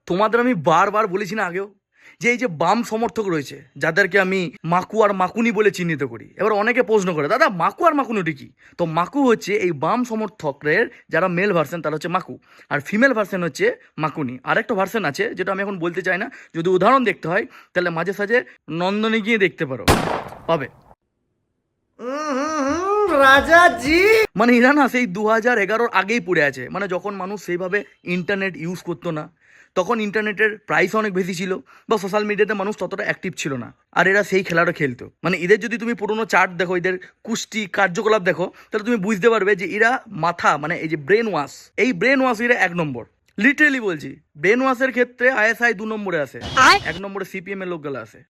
তোমাদের আমি বারবার বলেছি না আগেও যে এই যে বাম সমর্থক রয়েছে যাদেরকে আমি মাকু আর মাকুনি বলে চিহ্নিত করি, এবার অনেকে প্রশ্ন করে দাদা মাকু আর মাকুনিটি কি? তো মাকু হচ্ছে এই বাম সমর্থকের যারা মেল ভার্সন তারা হচ্ছে মাকু, আর ফিমেল ভার্সন হচ্ছে মাকুনি। আরেকটা ভার্সন আছে যেটা আমি এখন বলতে চাই না, যদি উদাহরণ দেখতে হয় তাহলে মাঝে সাঝে নন্দনে গিয়ে দেখতে পারো, পাবে। রাজা জি। মানে এরা না সেই 2011 আগেই পড়ে আছে, মানে যখন মানুষ সেইভাবে ইন্টারনেট ইউজ করতো না, তখন ইন্টারনেটের প্রাইস অনেক বেশি ছিল বা সোশ্যাল মিডিয়াতে মানুষ ততটা অ্যাক্টিভ ছিল না, আর এরা সেই খেলাটা খেলতো। মানে এদের যদি তুমি পুরোনো চার্ট দেখো, এদের কুস্তি কার্যকলাপ দেখো, তাহলে তুমি বুঝতে পারবে যে এরা মাথা মানে এই যে ব্রেন ওয়াশ, এই ব্রেন ওয়াশ এরা 1 নম্বর। লিটারেলি বলছি, ব্রেন ওয়াশের ক্ষেত্রে আইএসআই 2 নম্বরে আসে, 1 নম্বরে সিপিএম এর লোকগুলো আসে।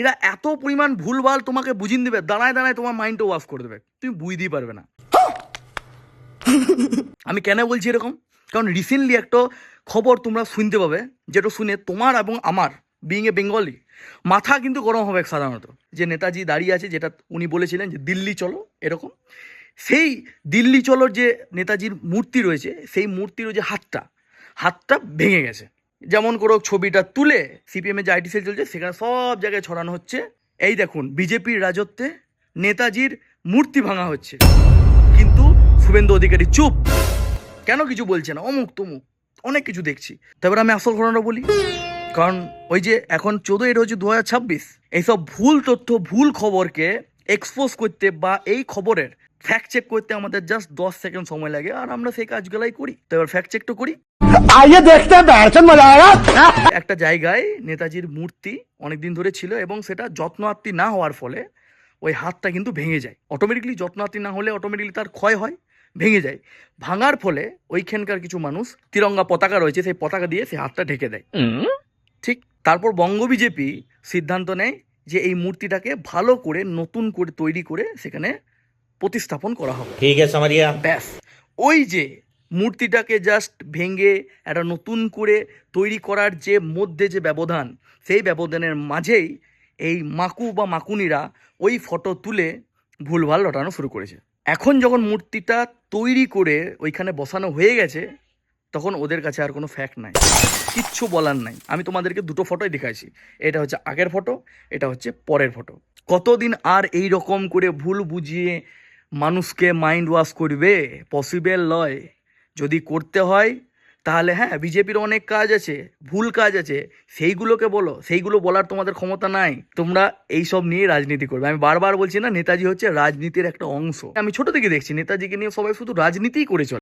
এরা এত পরিমাণ ভুলভাল তোমাকে বুঝিয়ে দেবে, দাঁড়ায় দাঁড়ায় তোমার মাইন্ডটা ওয়াশ করে দেবে, তুমি বুঝতেই পারবে না। আমি কেন বলছি এরকম, কারণ রিসেন্টলি একটা খবর তোমরা শুনতে পাবে, যেটা শুনে তোমার এবং আমার বিং এ বেঙ্গলি মাথা কিন্তু গরম হবে সাধারণত। যে নেতাজি দাঁড়িয়ে আছে, যেটা উনি বলেছিলেন যে দিল্লি চলো এরকম, সেই দিল্লি চলোর যে নেতাজির মূর্তি রয়েছে, সেই মূর্তির ওই যে হাতটা ভেঙে গেছে। যেমন করে ছবিটা তুলে সিপিএমের যে আইটি সেল চলছে সেখানে সব জায়গায় ছড়ানো হচ্ছে, এই দেখুন বিজেপির রাজত্বে নেতাজির মূর্তি ভাঙা হচ্ছে, কিন্তু শুভেন্দু অধিকারী চুপ, কেন কিছু বলছে না, অমুক তমুক অনেক কিছু দেখছি। তারপরে আমি আসল ঘটনাটা বলি, কারণ ওই যে এখন 14, এটা হচ্ছে 2026, এইসব ভুল তথ্য ভুল খবরকে এক্সপোজ করতে বা এই খবরের ফ্যাক্ট চেক করতে আমাদের জাস্ট 10 সেকেন্ড সময় লাগে, আর আমরা সেই কাজগুলাই করি। তো এবার ফ্যাক্ট চেকটা করি। आइए देखते हैं बैठन मजा आएगा। একটা জায়গায় নেতাজির মূর্তি অনেকদিন ধরে ছিল এবং সেটা যত্নআত্তি না হওয়ার ফলে ওই হাতটা কিন্তু ভেঙে যায়। অটোমেটিকলি যত্নআত্তি না হলে অটোমেটিকলি তার ক্ষয় হয়, ভেঙে যায়। ভাঙার ফলে ওইখানকার কিছু মানুষ তিরঙ্গা পতাকা রয়েছে, সেই পতাকা দিয়ে সেই হাতটা ঢেকে দেয়। ঠিক তারপর বঙ্গ বিজেপি সিদ্ধান্ত নেয় যে এই মূর্তিটাকে ভালো করে নতুন করে তৈরি করে সেখানে প্রতিস্থাপন করা হবে। ठीक है समझिए। ব্যাস, ওই যে মূর্তিটাকে জাস্ট ভেঙে একটা নতুন করে তৈরি করার যে মধ্যে যে ব্যবধান, সেই ব্যবধানের মাঝেই এই মাকু বা মাকুনিরা ওই ফটো তুলে ভুলভাল রটানো শুরু করেছে। এখন যখন মূর্তিটা তৈরি করে ওইখানে বসানো হয়ে গেছে, তখন ওদের কাছে আর কোনো ফ্যাক্ট নাই, কিচ্ছু বলার নাই। আমি তোমাদেরকে দুটো ফটোই দেখাইছি, এটা হচ্ছে আগের ফটো, এটা হচ্ছে পরের ফটো। কতদিন আর এই রকম করে ভুল বুঝিয়ে মানুষকে মাইন্ড ওয়াশ করবে? পসিবল নয়। যদি করতে হয় তাহলে হ্যাঁ, বিজেপির অনেক কাজ আছে, ভুল কাজ আছে, সেইগুলোকে বলো, সেইগুলো বলার তোমাদের ক্ষমতা নাই। তোমরা এইসব নিয়ে রাজনীতি করবে। আমি বারবার বলছি না, নেতাজি হচ্ছে রাজনীতির একটা অংশ। আমি ছোট থেকে দেখছি নেতাজিকে নিয়ে সবাই শুধু রাজনীতিই করে চলে।